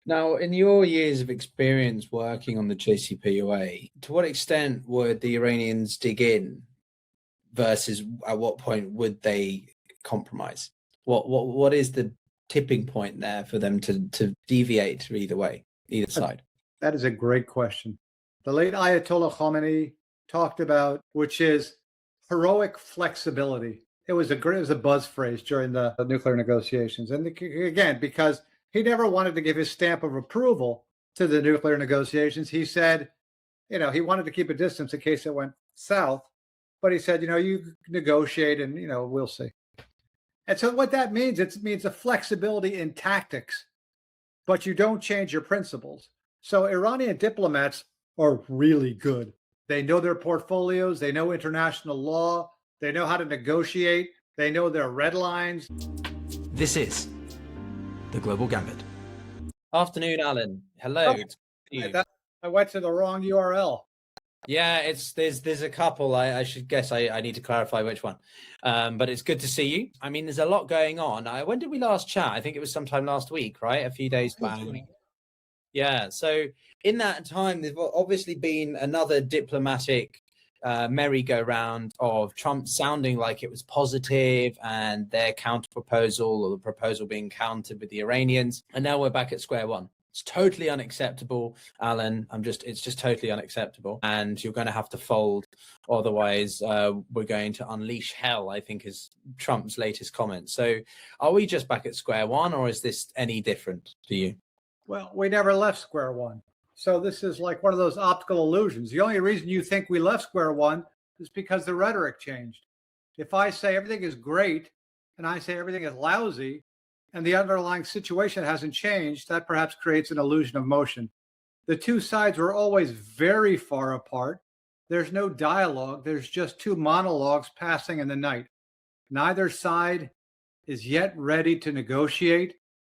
Now, in your years of experience working on the JCPOA, to what extent would the Iranians dig in versus at what point would they compromise? What is the tipping point there for them to deviate either way, either side? That is a great question. The late Ayatollah Khomeini talked about, which is heroic flexibility. It was a buzz phrase during the nuclear negotiations. And again, because he never wanted to give his stamp of approval to the nuclear negotiations, he said, he wanted to keep a distance in case it went south. But he said, you negotiate and, we'll see. And so what that means, it means a flexibility in tactics, but you don't change your principles. So Iranian diplomats are really good. They know their portfolios. They know international law. They know how to negotiate. They know their red lines. This is the Global Gambit. Afternoon, Alan. Hello. I went to the wrong URL. Yeah, there's a couple. I should guess I need to clarify which one. But it's good to see you. I mean, there's a lot going on. When did we last chat? I think it was sometime last week, right? A few days back. Yeah. So in that time, there's obviously been another diplomatic merry-go-round of Trump sounding like it was positive and their counter proposal or the proposal being countered with the Iranians. And now we're back at square one. It's totally unacceptable, Alan. It's just totally unacceptable. And you're going to have to fold. Otherwise, we're going to unleash hell, I think is Trump's latest comment. So are we just back at square one, or is this any different to you? Well, we never left square one. So this is like one of those optical illusions. The only reason you think we left square one is because the rhetoric changed. If I say everything is great and I say everything is lousy, and the underlying situation hasn't changed, that perhaps creates an illusion of motion. The two sides were always very far apart. There's no dialogue. There's just two monologues passing in the night. Neither side is yet ready to negotiate.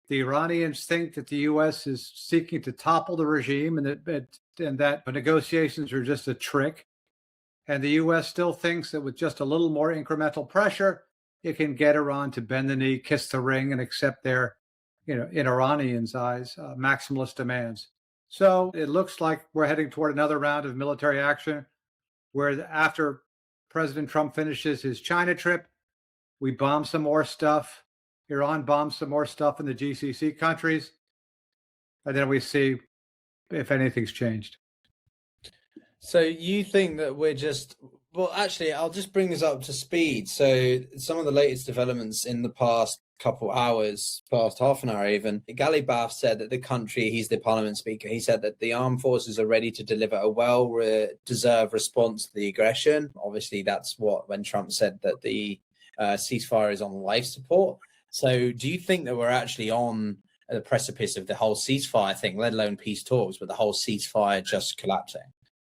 The Iranians think that the U.S. is seeking to topple the regime and that the negotiations are just a trick. And the U.S. still thinks that with just a little more incremental pressure, it can get Iran to bend the knee, kiss the ring, and accept their, in Iranians' eyes, maximalist demands. So it looks like we're heading toward another round of military action where after President Trump finishes his China trip, we bomb some more stuff. Iran bombs some more stuff in the GCC countries. And then we see if anything's changed. So you think that we're just... Well, actually, I'll just bring this up to speed. So some of the latest developments in the past couple hours, past half an hour even, Galibaf said that the country, he's the parliament speaker, he said that the armed forces are ready to deliver a well-deserved response to the aggression. Obviously, that's when Trump said that the ceasefire is on life support. So do you think that we're actually on the precipice of the whole ceasefire thing, let alone peace talks, but the whole ceasefire just collapsing?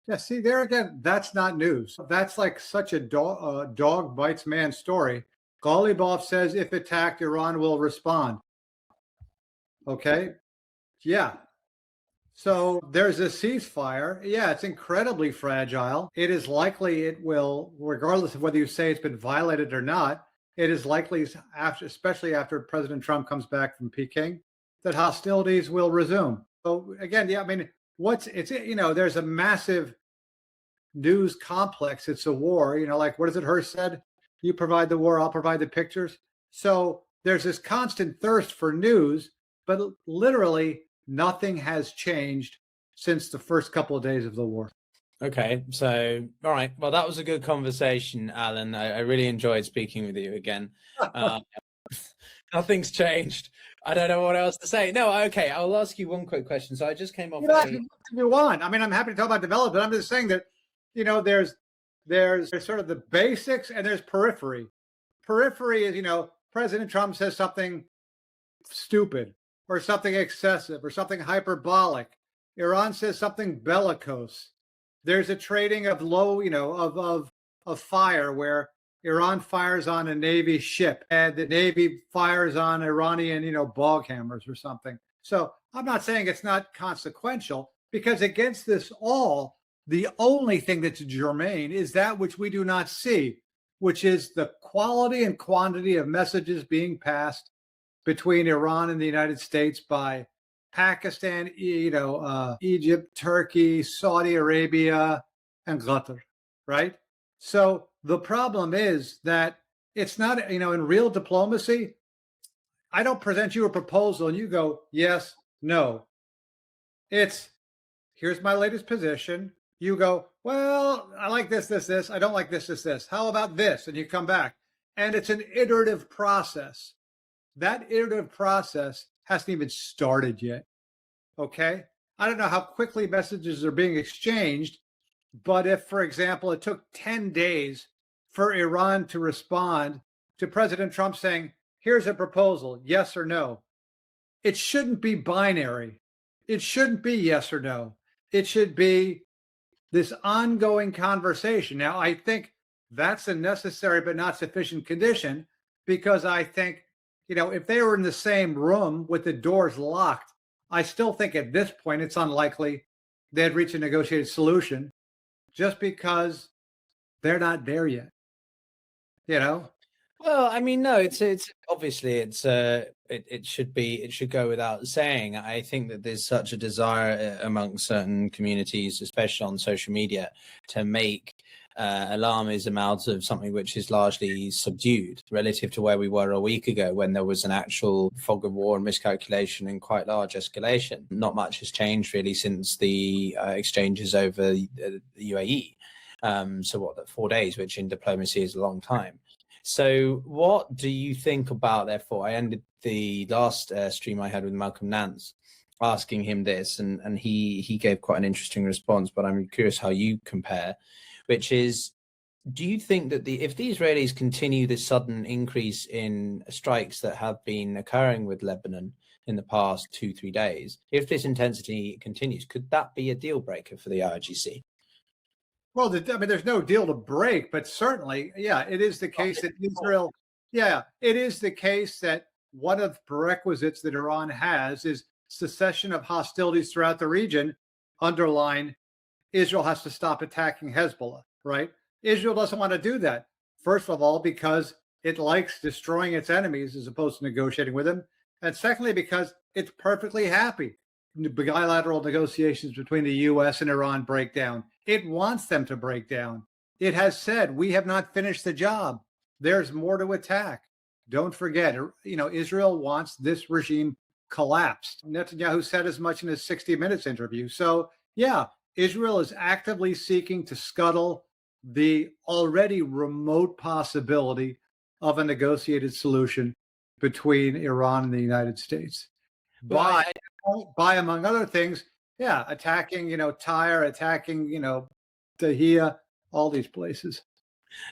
Yeah, see, there again, that's not news. That's like such a dog bites man story. Ghalibaf says if attacked, Iran will respond. Okay? Yeah. So there's a ceasefire. Yeah, it's incredibly fragile. It is likely it will, regardless of whether you say it's been violated or not, it is likely, especially after President Trump comes back from Peking, that hostilities will resume. So again, yeah, I mean, there's a massive news complex. It's a war, like what is it Hearst said? You provide the war, I'll provide the pictures. So there's this constant thirst for news, but literally nothing has changed since the first couple of days of the war. Okay, so, all right. Well, that was a good conversation, Alan. I really enjoyed speaking with you again. Nothing's changed. I don't know what else to say. No, okay, I'll ask you one quick question. So I just came off... You want. I mean, I'm happy to talk about development. I'm just saying that, there's sort of the basics and there's periphery. Periphery is, President Trump says something stupid or something excessive or something hyperbolic. Iran says something bellicose. There's a trading of of fire where Iran fires on a Navy ship and the Navy fires on Iranian, bog hammers or something. So I'm not saying it's not consequential, because against this all, the only thing that's germane is that which we do not see, which is the quality and quantity of messages being passed between Iran and the United States by Pakistan, Egypt, Turkey, Saudi Arabia, and Qatar, right? So the problem is that it's not, in real diplomacy, I don't present you a proposal and you go, yes, no. It's, here's my latest position. You go, well, I like this, this, this. I don't like this, this, this. How about this? And you come back. And it's an iterative process. That iterative process hasn't even started yet. Okay? I don't know how quickly messages are being exchanged, but if, for example, it took 10 days for Iran to respond to President Trump saying, here's a proposal, yes or no, it shouldn't be binary. It shouldn't be yes or no. It should be this ongoing conversation. Now, I think that's a necessary but not sufficient condition, because I think, if they were in the same room with the doors locked, I still think at this point it's unlikely they'd reach a negotiated solution, just because they're not there yet. Well, I mean, no, it's obviously it should go without saying. I think that there's such a desire among certain communities, especially on social media, to make alarmism out of something which is largely subdued relative to where we were a week ago, when there was an actual fog of war and miscalculation and quite large escalation. Not much has changed really since the exchanges over the UAE. So what, 4 days, which in diplomacy is a long time. So what do you think about, therefore, I ended the last stream I had with Malcolm Nance asking him this, and he gave quite an interesting response, but I'm curious how you compare, which is, do you think that if the Israelis continue this sudden increase in strikes that have been occurring with Lebanon in the past 2-3 days, if this intensity continues, could that be a deal breaker for the IRGC? Well, there's no deal to break, but certainly, it is the case that Israel, it is the case that one of the prerequisites that Iran has is cessation of hostilities throughout the region. Underline, Israel has to stop attacking Hezbollah, right? Israel doesn't want to do that. First of all, because it likes destroying its enemies as opposed to negotiating with them. And secondly, because it's perfectly happy bilateral negotiations between the U.S. and Iran break down. It wants them to break down. It has said, we have not finished the job. There's more to attack. Don't forget, Israel wants this regime collapsed. Netanyahu said as much in his 60 Minutes interview. So, Israel is actively seeking to scuttle the already remote possibility of a negotiated solution between Iran and the United States. By, among other things, attacking, Tyre, attacking, Dahia, all these places.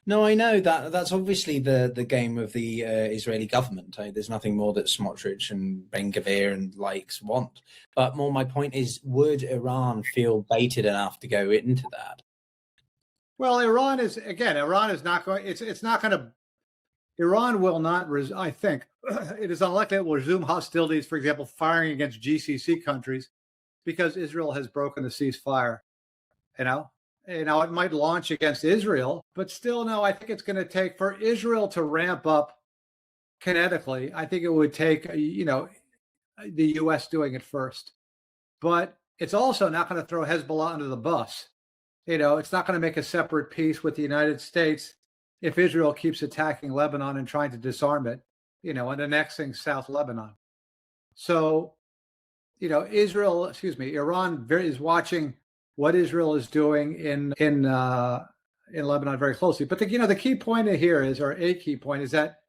No, I know that's obviously the game of the Israeli government. There's nothing more that Smotrich and Ben-Gvir and likes want. But more my point is, would Iran feel baited enough to go into that? Well, Iran is not going, it's not going to, Iran will not, I think, it is unlikely it will resume hostilities, for example, firing against GCC countries, because Israel has broken the ceasefire. It might launch against Israel, but still, no, I think it's going to take, for Israel to ramp up kinetically, I think it would take, the U.S. doing it first. But it's also not going to throw Hezbollah under the bus. It's not going to make a separate peace with the United States if Israel keeps attacking Lebanon and trying to disarm it, and annexing South Lebanon. So, Iran is watching what Israel is doing in Lebanon very closely. But the key point here is, or a key point is that,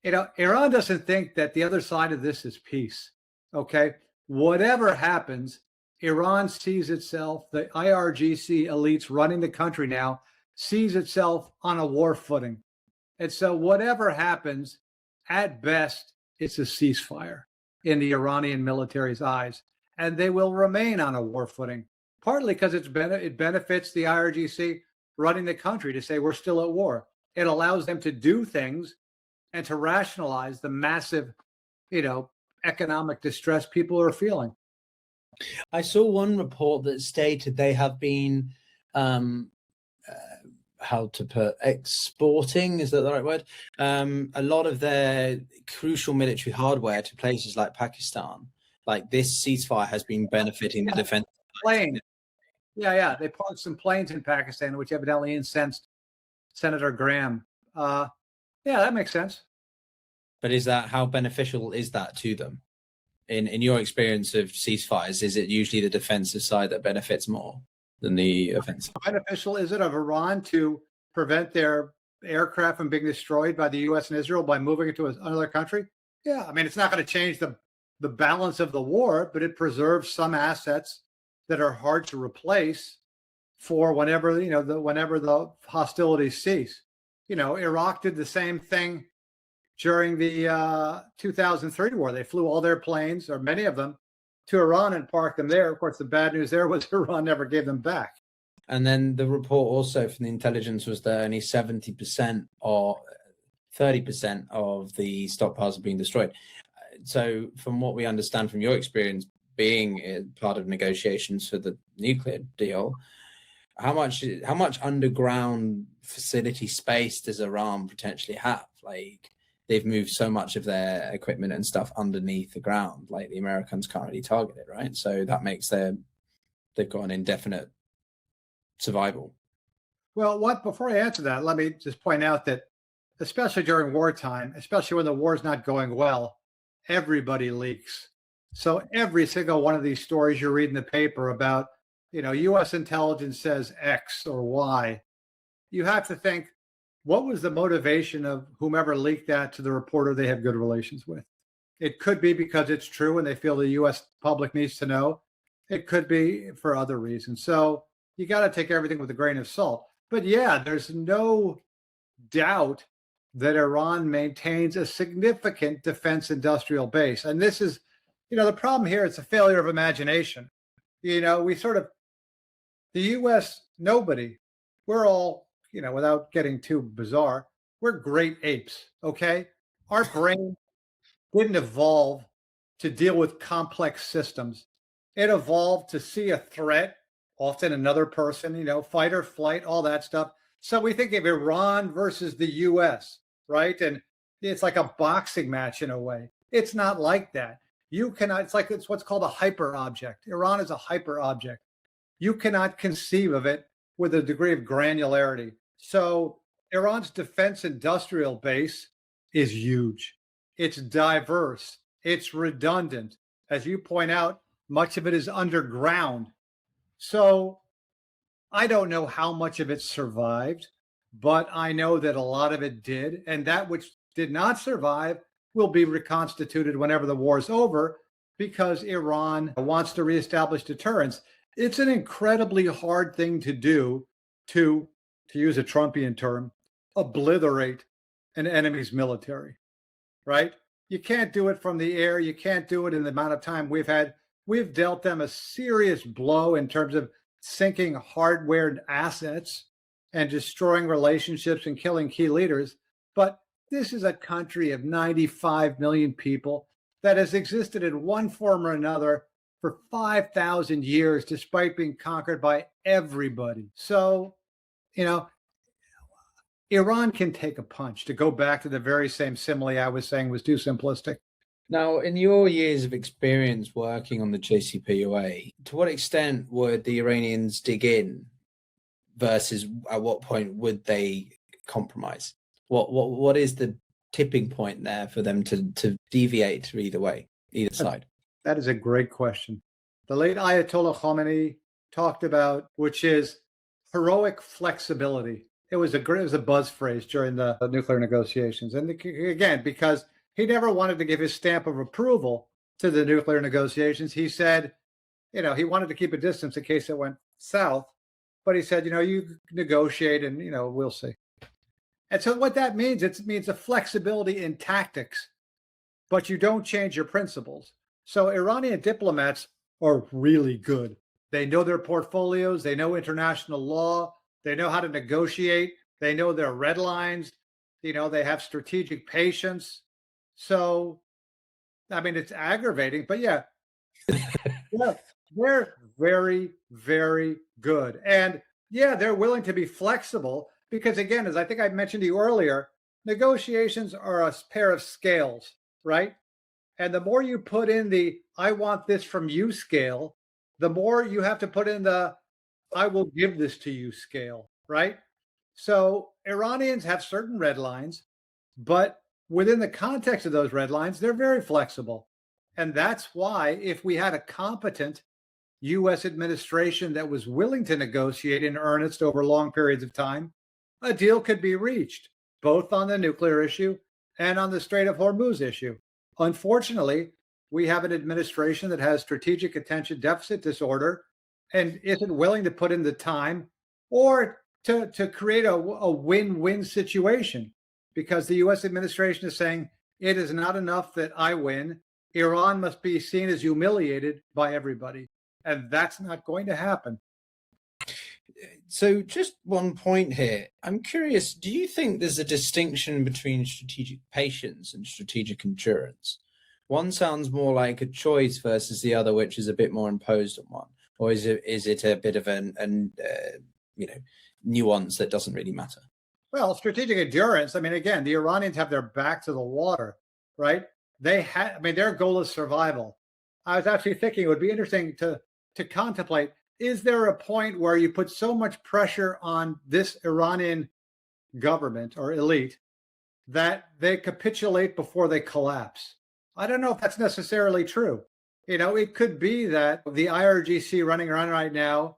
Iran doesn't think that the other side of this is peace. Okay, whatever happens, Iran sees itself, the IRGC elites running the country now, sees itself on a war footing. And so whatever happens, at best, it's a ceasefire in the Iranian military's eyes. And they will remain on a war footing, partly because it benefits the IRGC running the country to say we're still at war. It allows them to do things and to rationalize the massive, economic distress people are feeling. I saw one report that stated they have been exporting, is that the right word? A lot of their crucial military hardware to places like Pakistan. like this ceasefire has been benefiting the defense. Plane. Yeah. They parked some planes in Pakistan, which evidently incensed Senator Graham. Yeah, that makes sense. But how beneficial is that to them? In your experience of ceasefires, is it usually the defensive side that benefits more than the offensive? How beneficial is it of Iran to prevent their aircraft from being destroyed by the U.S. and Israel by moving it to another country? Yeah, I mean, it's not going to change the balance of the war, but it preserves some assets that are hard to replace for whenever the hostilities cease. Iraq did the same thing during the 2003 war. They flew all their planes, or many of them, to Iran and parked them there. Of course, the bad news there was Iran never gave them back. And then the report also from the intelligence was that only 70% or 30% of the stockpiles have been destroyed. So from what we understand from your experience being part of negotiations for the nuclear deal, how much underground facility space does Iran potentially have? Like, they've moved so much of their equipment and stuff underneath the ground, like the Americans can't really target it, right? So that makes they've got an indefinite survival. Well, before I answer that, let me just point out that especially during wartime, especially when the war is not going well, everybody leaks. So every single one of these stories you read in the paper about, U.S. intelligence says X or Y, you have to think, what was the motivation of whomever leaked that to the reporter they have good relations with? It could be because it's true and they feel the U.S. public needs to know. It could be for other reasons. So you got to take everything with a grain of salt. But yeah, there's no doubt that Iran maintains a significant defense industrial base. And this is, the problem here, it's a failure of imagination. The U.S., nobody, we're all, without getting too bizarre, we're great apes, okay? Our brain didn't evolve to deal with complex systems. It evolved to see a threat, often another person, fight or flight, all that stuff. So we think of Iran versus the U.S., right? And it's like a boxing match in a way. It's not like that. You cannot, it's what's called a hyper object. Iran is a hyper object. You cannot conceive of it with a degree of granularity. So Iran's defense industrial base is huge. It's diverse. It's redundant. As you point out, much of it is underground. So I don't know how much of it survived, but I know that a lot of it did. And that which did not survive will be reconstituted whenever the war is over, because Iran wants to reestablish deterrence. It's an incredibly hard thing to do to use a Trumpian term, obliterate an enemy's military, right? You can't do it from the air. You can't do it in the amount of time we've had. We've dealt them a serious blow in terms of sinking hardware and assets and destroying relationships and killing key leaders. But this is a country of 95 million people that has existed in one form or another for 5,000 years, despite being conquered by everybody. So, Iran can take a punch. To go back to the very same simile I was saying was too simplistic. Now, in your years of experience working on the JCPOA, to what extent would the Iranians dig in versus at what point would they compromise? What is the tipping point there for them to deviate either way, either side? That is a great question. The late Ayatollah Khomeini talked about, which is heroic flexibility. It was a buzz phrase during the nuclear negotiations. And again, because he never wanted to give his stamp of approval to the nuclear negotiations. He said, he wanted to keep a distance in case it went south. But he said, you negotiate and, we'll see. And so what that means, it means a flexibility in tactics, but you don't change your principles. So Iranian diplomats are really good. They know their portfolios. They know international law. They know how to negotiate. They know their red lines. They have strategic patience. So, I mean, it's aggravating, but yeah, they're very, very good. And yeah, they're willing to be flexible because, again, as I think I mentioned to you earlier, negotiations are a pair of scales, right? And the more you put in the I want this from you scale, the more you have to put in the I will give this to you scale, right? So Iranians have certain red lines, but within the context of those red lines, they're very flexible. And that's why if we had a competent US administration that was willing to negotiate in earnest over long periods of time, a deal could be reached, both on the nuclear issue and on the Strait of Hormuz issue. Unfortunately, we have an administration that has strategic attention deficit disorder and isn't willing to put in the time or to create a win-win situation, because the US administration is saying it is not enough that I win. Iran must be seen as humiliated by everybody. And that's not going to happen. So just one point here. I'm curious, do you think there's a distinction between strategic patience and strategic endurance? One sounds more like a choice versus the other, which is a bit more imposed on one. Or is it a bit of an nuance that doesn't really matter? Well, strategic endurance, I mean, again, the Iranians have their back to the water, right? Their goal is survival. I was actually thinking it would be interesting to contemplate, is there a point where you put so much pressure on this Iranian government or elite that they capitulate before they collapse? I don't know if that's necessarily true. It could be that the IRGC running around right now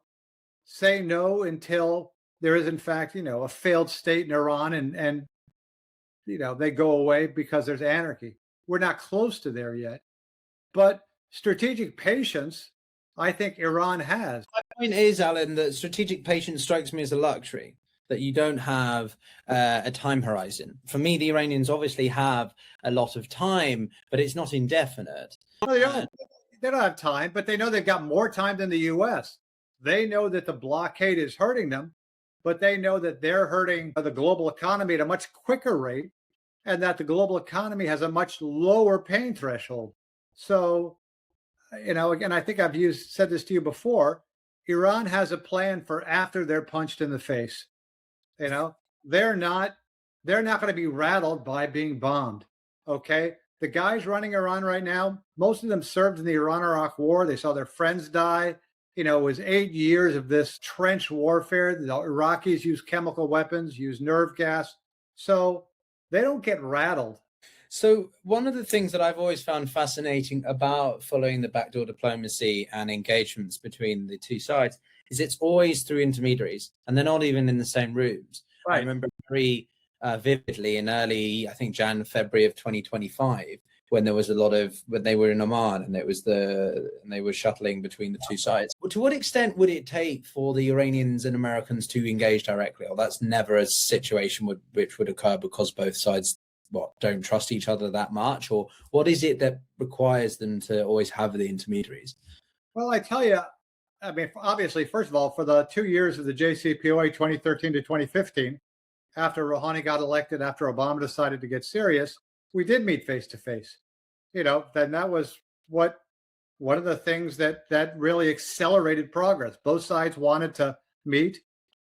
say no until there is, in fact, a failed state in Iran and they go away because there's anarchy. We're not close to there yet. But strategic patience, I think Iran has. My point is, Alan, that strategic patience strikes me as a luxury, that you don't have a time horizon. For me, the Iranians obviously have a lot of time, but it's not indefinite. Well, they don't have time, but they know they've got more time than the U.S. They know that the blockade is hurting them, but they know that they're hurting the global economy at a much quicker rate, and that the global economy has a much lower pain threshold. So, again, I think I've said this to you before. Iran has a plan for after they're punched in the face. They're not going to be rattled by being bombed. Okay. The guys running Iran right now, most of them served in the Iran-Iraq war. They saw their friends die. It was 8 years of this trench warfare. The Iraqis use chemical weapons, use nerve gas. So they don't get rattled. So one of the things that I've always found fascinating about following the backdoor diplomacy and engagements between the two sides is it's always through intermediaries, and they're not even in the same rooms. Right. I remember very vividly in early, I think, February of 2025, when there was when they were in Oman and they were shuttling between the two sides. To what extent would it take for the Iranians and Americans to engage directly? Or that's never a situation which would occur because both sides don't trust each other that much? Or what is it that requires them to always have the intermediaries? Well, I tell you, obviously, first of all, for the 2 years of the JCPOA, 2013 to 2015, after Rouhani got elected, after Obama decided to get serious, we did meet face to face. Then that was one of the things that really accelerated progress. Both sides wanted to meet.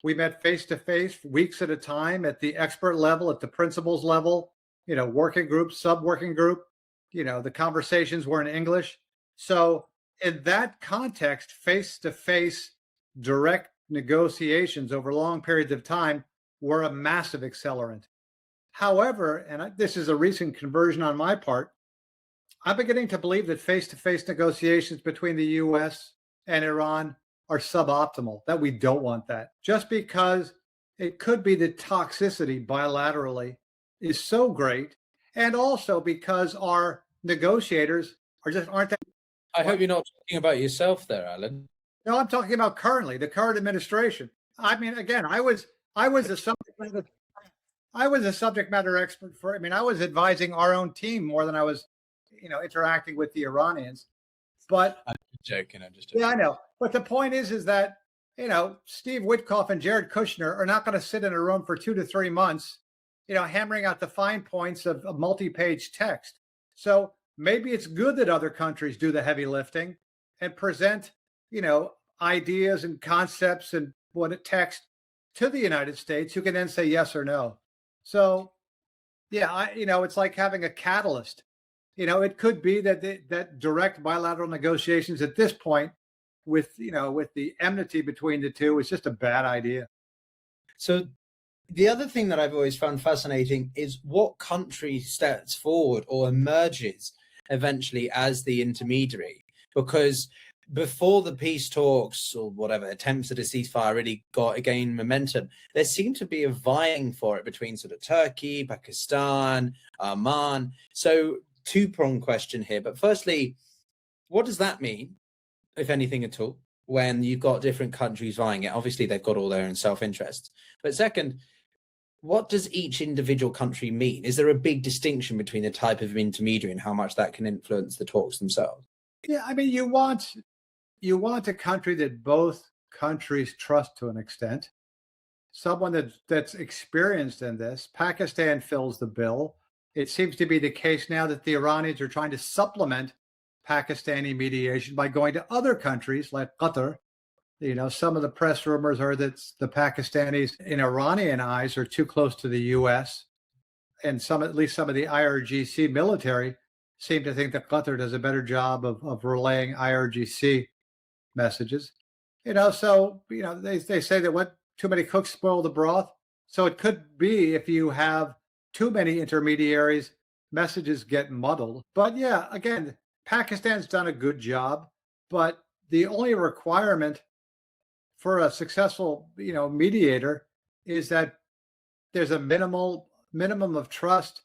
We met face to face weeks at a time at the expert level, at the principals level, working group, sub-working group. The conversations were in English. So in that context, face to face direct negotiations over long periods of time were a massive accelerant. However, and this is a recent conversion on my part, I'm beginning to believe that face-to-face negotiations between the U.S. and Iran are suboptimal, that we don't want that. Just because it could be the toxicity bilaterally is so great, and also because our negotiators aren't that. I hope you're not talking about yourself there, Alan. No, I'm talking about the current administration. Again, I was a subject matter expert I was advising our own team more than I was, interacting with the Iranians. But I'm just joking. Yeah, I know. But the point is that, Steve Witkoff and Jared Kushner are not going to sit in a room for 2 to 3 months, hammering out the fine points of multi-page text. So maybe it's good that other countries do the heavy lifting and present, ideas and concepts and text to the United States, who can then say yes or no. So, yeah, it's like having a catalyst. It could be that that direct bilateral negotiations at this point, with with the enmity between the two, is just a bad idea. So the other thing that I've always found fascinating is what country steps forward or emerges eventually as the intermediary. Because before the peace talks or whatever attempts at a ceasefire really gained momentum, there seemed to be a vying for it between sort of Turkey, Pakistan, Oman. So two-pronged question here. But firstly, what does that mean, if anything at all, when you've got different countries vying it? Obviously, they've got all their own self-interests. But second, what does each individual country mean? Is there a big distinction between the type of intermediary and how much that can influence the talks themselves? Yeah, I mean, you want a country that both countries trust to an extent, someone that's experienced in this. Pakistan fills the bill. It seems to be the case now that the Iranians are trying to supplement Pakistani mediation by going to other countries like Qatar. Some of the press rumors are that the Pakistanis, in Iranian eyes, are too close to the U.S. And at least some of the IRGC military seem to think that Qatar does a better job of relaying IRGC messages. They say that too many cooks spoil the broth. So it could be, if you have too many intermediaries, messages get muddled. But yeah, again, Pakistan's done a good job, but the only requirement for a successful, mediator is that there's a minimum of trust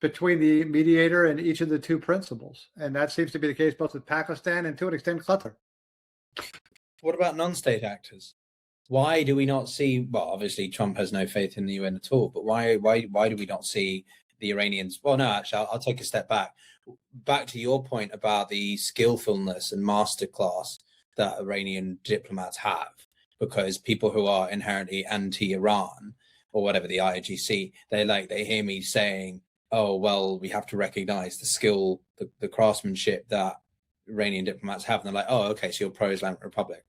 between the mediator and each of the two principals. And that seems to be the case both with Pakistan and, to an extent, Qatar. What about non-state actors? Why do we not see, well, obviously Trump has no faith in the UN at all, but why do we not see the Iranians? Well, no, actually, I'll take a step back. Back to your point about the skillfulness and masterclass that Iranian diplomats have, because people who are inherently anti-Iran or whatever, the IRGC, they hear me saying, oh, well, we have to recognize the skill, the craftsmanship that Iranian diplomats have. And they're like, oh, okay, so you're pro-Islamic Republic.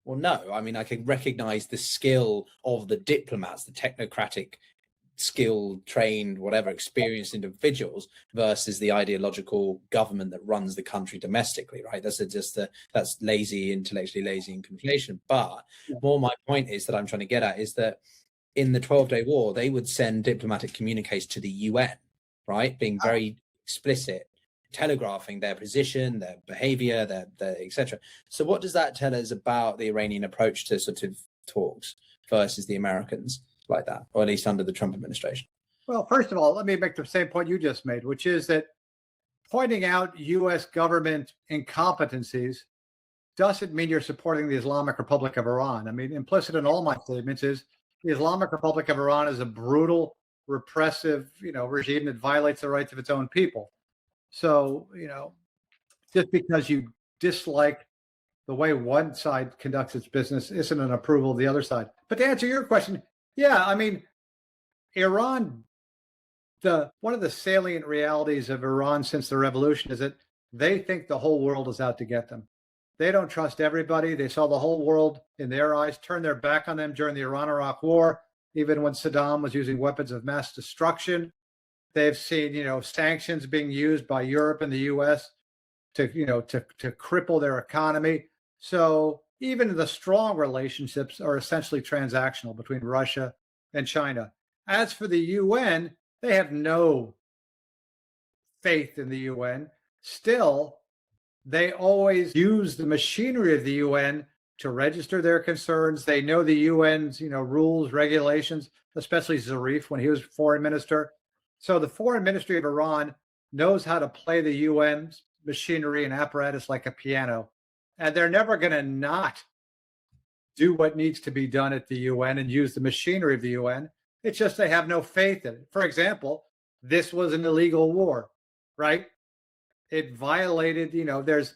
Well, no, I mean, I can recognize the skill of the diplomats, the technocratic, skilled, trained, whatever, experienced individuals versus the ideological government that runs the country domestically, right? That's lazy, intellectually lazy in conflation. But more my point is that I'm trying to get at is that in the 12-day war, they would send diplomatic communiques to the UN, right? Being very explicit, telegraphing their position, their behavior, their etc. So what does that tell us about the Iranian approach to sort of talks versus the Americans like that, or at least under the Trump administration? Well, first of all, let me make the same point you just made, which is that pointing out U.S. government incompetencies doesn't mean you're supporting the Islamic Republic of Iran. I mean, implicit in all my statements is the Islamic Republic of Iran is a brutal, repressive, regime that violates the rights of its own people. So, just because you dislike the way one side conducts its business isn't an approval of the other side. But to answer your question, yeah, I mean, Iran, one of the salient realities of Iran since the revolution is that they think the whole world is out to get them. They don't trust everybody. They saw the whole world, in their eyes, turn their back on them during the Iran-Iraq War, even when Saddam was using weapons of mass destruction. They've seen, sanctions being used by Europe and the U.S. to cripple their economy. So even the strong relationships are essentially transactional between Russia and China. As for the UN, they have no faith in the UN. Still, they always use the machinery of the UN to register their concerns. They know the UN's, rules, regulations, especially Zarif when he was foreign minister. So the foreign ministry of Iran knows how to play the UN's machinery and apparatus like a piano. And they're never going to not do what needs to be done at the UN and use the machinery of the UN. It's just they have no faith in it. For example, this was an illegal war, right? It violated, there's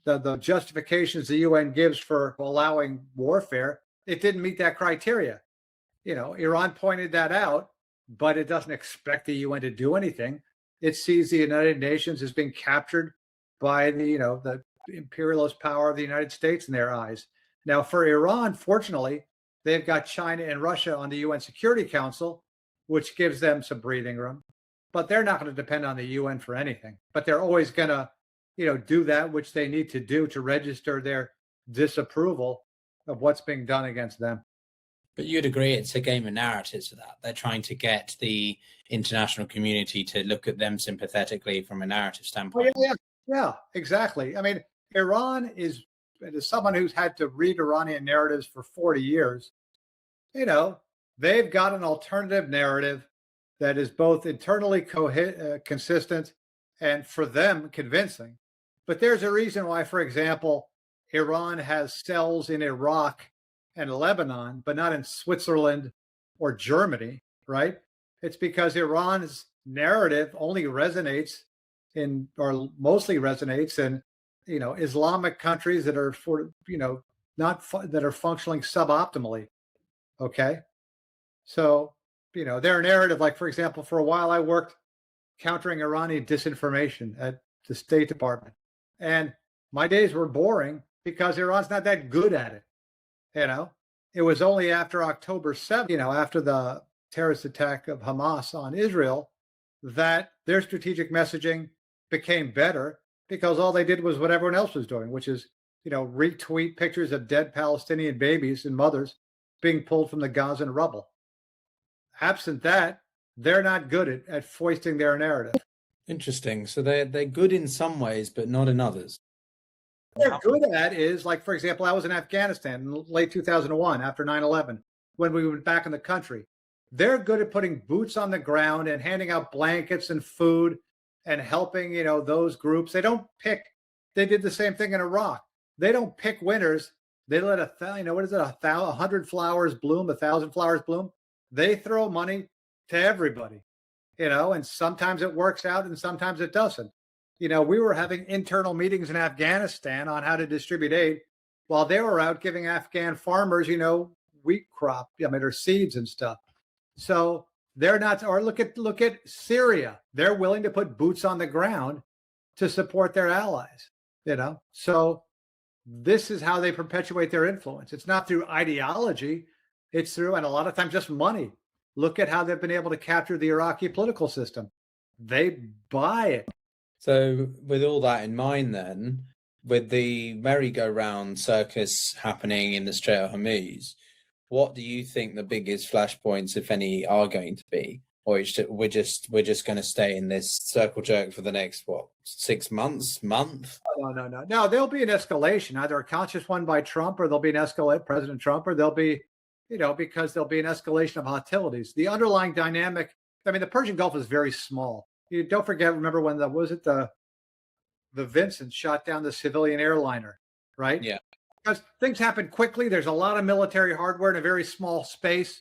the justifications the UN gives for allowing warfare. It didn't meet that criteria. Iran pointed that out, but it doesn't expect the UN to do anything. It sees the United Nations as being captured by the imperialist power of the United States in their eyes. Now, for Iran, fortunately, they've got China and Russia on the UN Security Council, which gives them some breathing room. but they're not going to depend on the UN for anything. But they're always going to, do that which they need to do to register their disapproval of what's being done against them. But you'd agree it's a game of narratives for that. They're trying to get the international community to look at them sympathetically from a narrative standpoint. Yeah, exactly. I mean, Iran is, as someone who's had to read Iranian narratives for 40 years, they've got an alternative narrative that is both internally consistent and for them convincing. But there's a reason why, for example, Iran has cells in Iraq and Lebanon, but not in Switzerland or Germany, right? It's because Iran's narrative only resonates in, or mostly resonates in, Islamic countries that are that are functioning suboptimally. Okay. So, their narrative, like, for example, for a while I worked countering Iranian disinformation at the State Department. And my days were boring because Iran's not that good at it. It was only after October 7th, after the terrorist attack of Hamas on Israel, that their strategic messaging became better, because all they did was what everyone else was doing, which is, retweet pictures of dead Palestinian babies and mothers being pulled from the Gazan rubble. Absent that, they're not good at foisting their narrative. Interesting. So they're good in some ways, but not in others. What they're good at is, like, for example, I was in Afghanistan in late 2001 after 9/11, when we went back in the country. They're good at putting boots on the ground and handing out blankets and food and helping, those groups. They don't pick. They did the same thing in Iraq. They don't pick winners. They let 100 flowers bloom, 1,000 flowers bloom. They throw money to everybody, and sometimes it works out and sometimes it doesn't. We were having internal meetings in Afghanistan on how to distribute aid while they were out giving Afghan farmers, wheat crop, or seeds and stuff. So they're not, or look at Syria. They're willing to put boots on the ground to support their allies, So this is how they perpetuate their influence. It's not through ideology. It's through, and a lot of times, just money. Look at how they've been able to capture the Iraqi political system. They buy it. So with all that in mind, then, with the merry-go-round circus happening in the Strait of Hormuz, what do you think the biggest flashpoints, if any, are going to be? Or we're just going to stay in this circle jerk for the next, 6 months, month? No, there'll be an escalation, either a conscious one by Trump, or there'll be an President Trump, or there'll be, because there'll be an escalation of hostilities. The underlying dynamic, the Persian Gulf is very small. You don't forget, remember when the Vincent shot down the civilian airliner, right? Yeah. Because things happen quickly. There's a lot of military hardware in a very small space.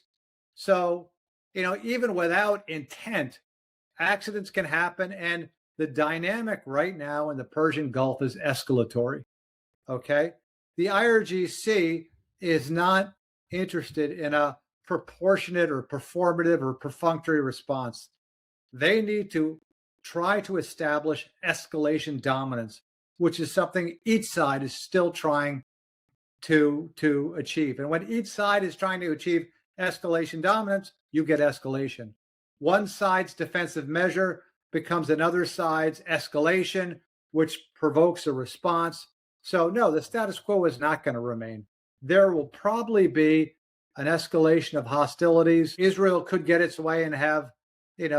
So, even without intent, accidents can happen. And the dynamic right now in the Persian Gulf is escalatory. Okay. The IRGC is not interested in a proportionate or performative or perfunctory response. They need to try to establish escalation dominance, which is something each side is still trying to achieve. And when each side is trying to achieve escalation dominance, you get escalation. One side's defensive measure becomes another side's escalation, which provokes a response. So no, the status quo is not going to remain. There will probably be an escalation of hostilities. Israel could get its way and have,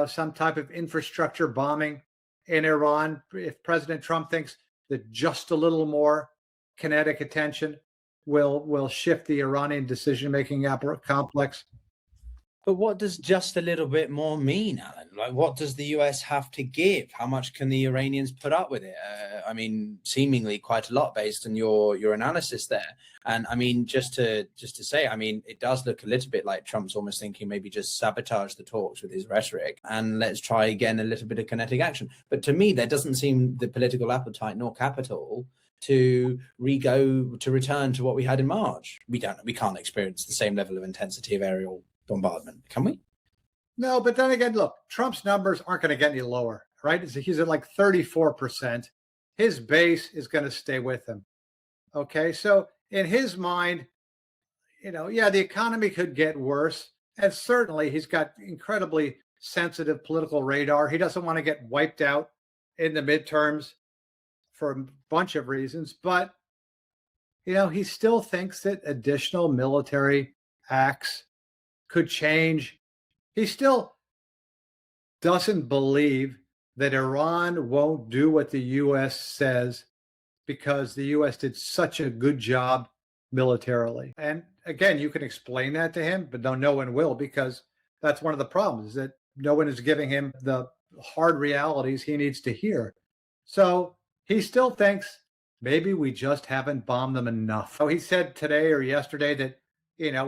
some type of infrastructure bombing in Iran if President Trump thinks that just a little more kinetic attention will shift the Iranian decision-making complex. But what does just a little bit more mean, Alan? Like, what does the US have to give? How much can the Iranians put up with it? Seemingly quite a lot based on your analysis there. And just to say, it does look a little bit like Trump's almost thinking maybe just sabotage the talks with his rhetoric and let's try again a little bit of kinetic action. But to me, there doesn't seem the political appetite nor capital to return to what we had in March. We can't experience the same level of intensity of aerial bombardment, can we? No, but then again, look, Trump's numbers aren't going to get any lower, right? He's at like 34%. His base is going to stay with him. Okay, so in his mind, the economy could get worse. And certainly he's got incredibly sensitive political radar. He doesn't want to get wiped out in the midterms for a bunch of reasons, but he still thinks that additional military acts could change. He still doesn't believe that Iran won't do what the U.S. says because the U.S. did such a good job militarily. And again, you can explain that to him, but no one will, because that's one of the problems, is that no one is giving him the hard realities he needs to hear. So he still thinks maybe we just haven't bombed them enough. So he said today or yesterday that,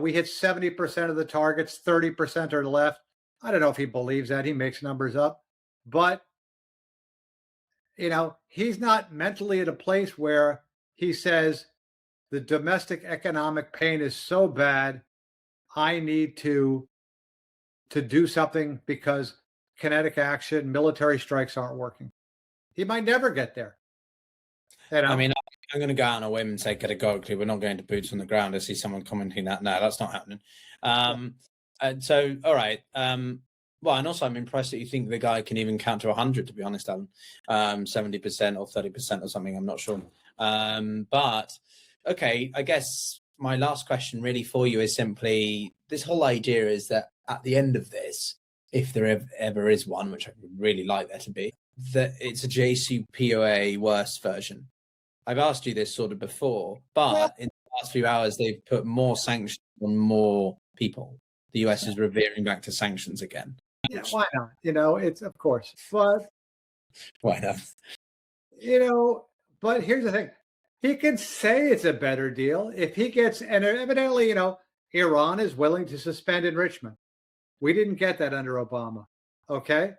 we hit 70% of the targets, 30% are left. I don't know if he believes that. He makes numbers up. But, he's not mentally at a place where he says the domestic economic pain is so bad, I need to do something because kinetic action, military strikes aren't working. He might never get there. I mean, I'm going to go out on a whim and say categorically, we're not going to boots on the ground. I see someone commenting that. No, that's not happening. And so, all right. Well, and also I'm impressed that you think the guy can even count to 100, to be honest, Alan. 70% or 30% or something, I'm not sure. But, okay, I guess my last question really for you is simply, this whole idea is that at the end of this, if there ever is one, which I would really like there to be, that it's a JCPOA worse version. I've asked you this sort of before, but in the last few hours, they've put more sanctions on more people. The US is reveering back to sanctions again. Yeah, why not? It's of course, but why not? But here's the thing. He can say it's a better deal if he gets, and evidently, Iran is willing to suspend enrichment. We didn't get that under Obama. Okay.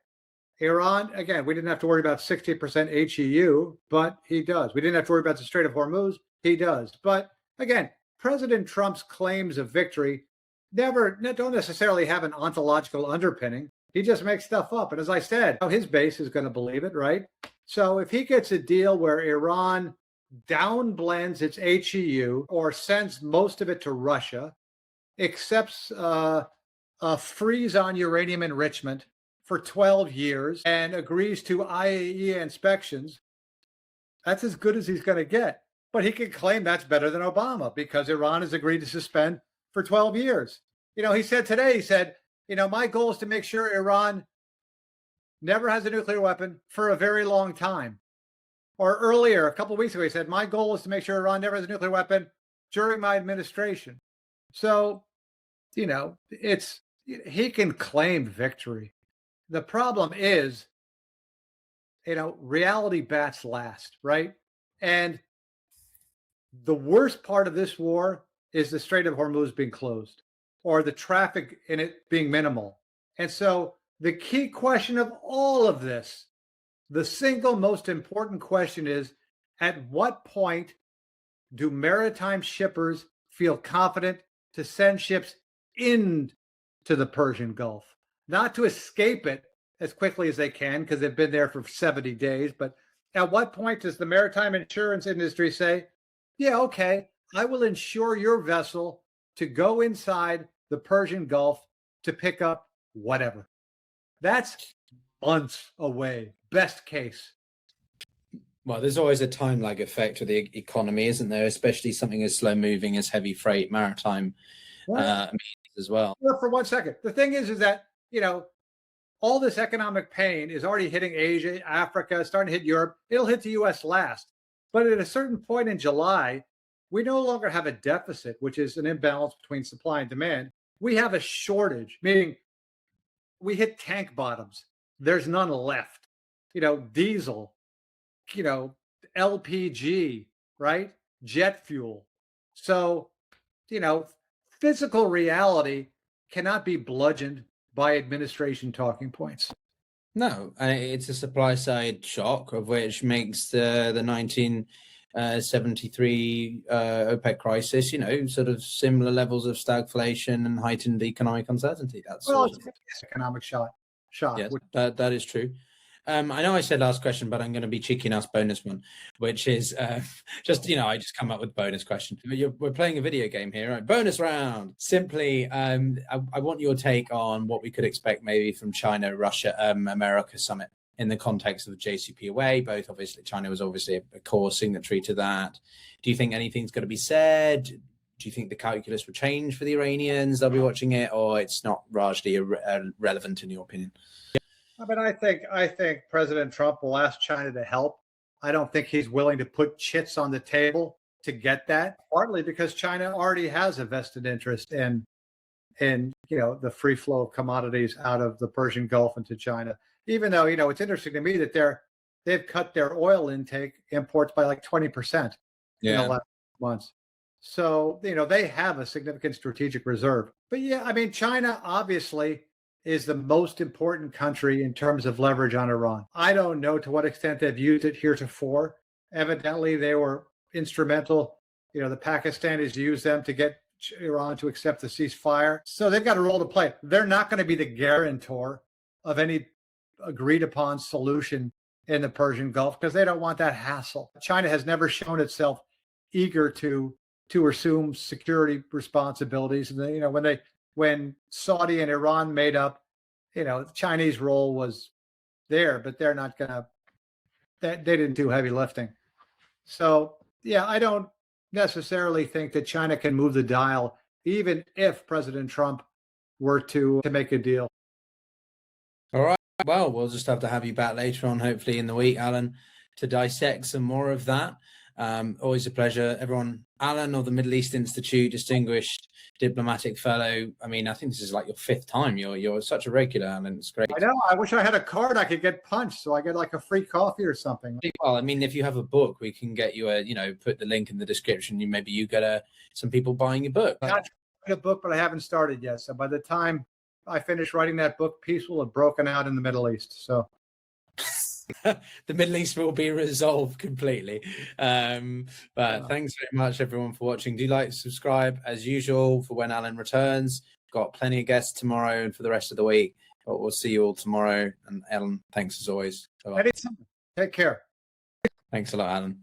Iran, again, we didn't have to worry about 60% HEU, but he does. We didn't have to worry about the Strait of Hormuz. He does. But again, President Trump's claims of victory don't necessarily have an ontological underpinning. He just makes stuff up. And as I said, his base is going to believe it, right? So if he gets a deal where Iran downblends its HEU or sends most of it to Russia, accepts a freeze on uranium enrichment for 12 years and agrees to IAEA inspections, that's as good as he's going to get. But he can claim that's better than Obama because Iran has agreed to suspend for 12 years. He said today, my goal is to make sure Iran never has a nuclear weapon for a very long time. Or earlier, a couple of weeks ago, he said, my goal is to make sure Iran never has a nuclear weapon during my administration. So, he can claim victory. The problem is, reality bats last, right? And the worst part of this war is the Strait of Hormuz being closed or the traffic in it being minimal. And so the key question of all of this, the single most important question is, at what point do maritime shippers feel confident to send ships into the Persian Gulf? Not to escape it as quickly as they can because they've been there for 70 days. But at what point does the maritime insurance industry say, yeah, okay, I will insure your vessel to go inside the Persian Gulf to pick up whatever? That's months away, best case. Well, there's always a time lag effect with the economy, isn't there? Especially something as slow moving as heavy freight maritime as well. Well, for 1 second, the thing is that, all this economic pain is already hitting Asia, Africa, starting to hit Europe. It'll hit the US last. But at a certain point in July, we no longer have a deficit, which is an imbalance between supply and demand. We have a shortage, meaning we hit tank bottoms. There's none left. Diesel, LPG, right? Jet fuel. So, physical reality cannot be bludgeoned by administration talking points. No, it's a supply side shock, of which makes the 1973 OPEC crisis, sort of similar levels of stagflation and heightened economic uncertainty. That's it's economic shock. Yes, that is true. I know I said last question, but I'm going to be cheeky and ask bonus one, which is just, I just come up with bonus question. We're playing a video game here, right? Bonus round. Simply, I want your take on what we could expect maybe from China, Russia, America summit in the context of the JCPOA. Both obviously, China was obviously a core signatory to that. Do you think anything's going to be said? Do you think the calculus will change for the Iranians? They'll be watching it, or it's not largely relevant in your opinion? I mean, I think President Trump will ask China to help. I don't think he's willing to put chits on the table to get that, partly because China already has a vested interest in the free flow of commodities out of the Persian Gulf into China. Even though, it's interesting to me that they've cut their oil intake imports by like 20% in the last months. So, they have a significant strategic reserve. But yeah, I mean, China obviously is the most important country in terms of leverage on Iran. I don't know to what extent they've used it heretofore. Evidently, they were instrumental. The Pakistanis used them to get Iran to accept the ceasefire. So they've got a role to play. They're not going to be the guarantor of any agreed upon solution in the Persian Gulf because they don't want that hassle. China has never shown itself eager to assume security responsibilities. And when Saudi and Iran made up, the Chinese role was there, but they're not gonna. They didn't do heavy lifting. So yeah, I don't necessarily think that China can move the dial, even if President Trump were to make a deal. All right. Well, we'll just have to have you back later on, hopefully in the week, Alan, to dissect some more of that. Always a pleasure, everyone. Alan of the Middle East Institute, distinguished diplomatic fellow. I mean, I think this is like your 5th time. You're such a regular, Alan. It's great. I know. I wish I had a card I could get punched so I get like a free coffee or something. Well, I mean, if you have a book, we can get you put the link in the description. Maybe you get some people buying your book. Not a book, but I haven't started yet. So by the time I finish writing that book, peace will have broken out in the Middle East. So the Middle East will be resolved completely. But thanks very much, everyone, for watching. Do like, subscribe as usual for when Alan returns. Got plenty of guests tomorrow and for the rest of the week. But we'll see you all tomorrow. And Alan, thanks as always. Anytime. Take care. Thanks a lot, Alan.